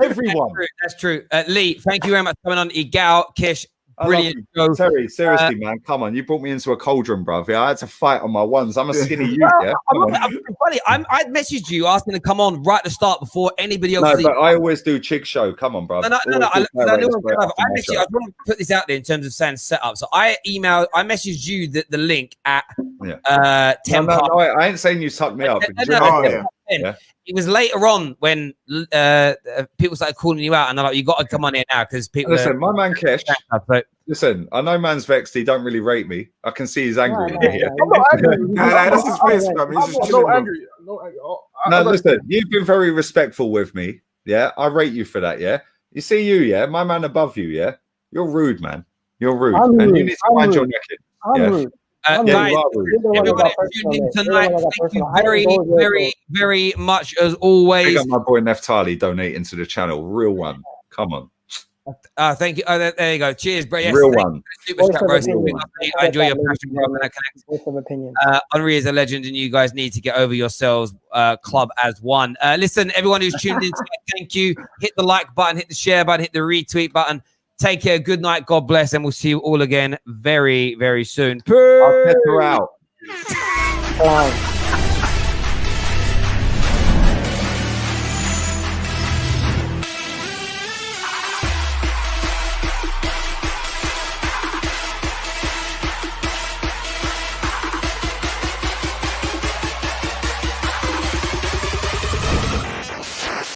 Everyone. That's true. Lee, thank you very much for coming on. Egal, Kish, brilliant show. Terry, seriously, man, come on. You brought me into a cauldron, bruv. Yeah, I had to fight on my ones. I'm a skinny youth, yeah? I messaged you asking to come on right at the start before anybody else. No, but I always do chick show. Come on, bruv. No. I want to put this out there in terms of saying setup. So I messaged you the link at 10 past. No, I ain't saying you sucked me up. It was later on when people started calling you out, and they're like, "You got to come on here now," because people. Listen, my man Kesh. Listen, I know man's vexed. He don't really rate me. I can see he's angry. I'm not angry. That's his face, man. He's just chilling. Angry. No, listen. You've been very respectful with me. Yeah, I rate you for that. Yeah, you see you. Yeah, my man above you. Yeah, you're rude, man. You're rude, and you need to mind your necking. I'm rude. Guys, everybody tuned in tonight. Thank you very much as always. Big up my boy Neftali donating to the channel. Real one. Come on. Thank you. There you go. Cheers, bro. Yes, Real one. Super chat, bro. I enjoy your passion, bro. Of opinion. Henri is a legend, and you guys need to get over yourselves. Club as one. Listen, everyone who's tuned in, thank you. Hit the like button, hit the share button, hit the retweet button. Take care. Good night. God bless, and we'll see you all again very, very soon. Peace. Arteta out. Bye.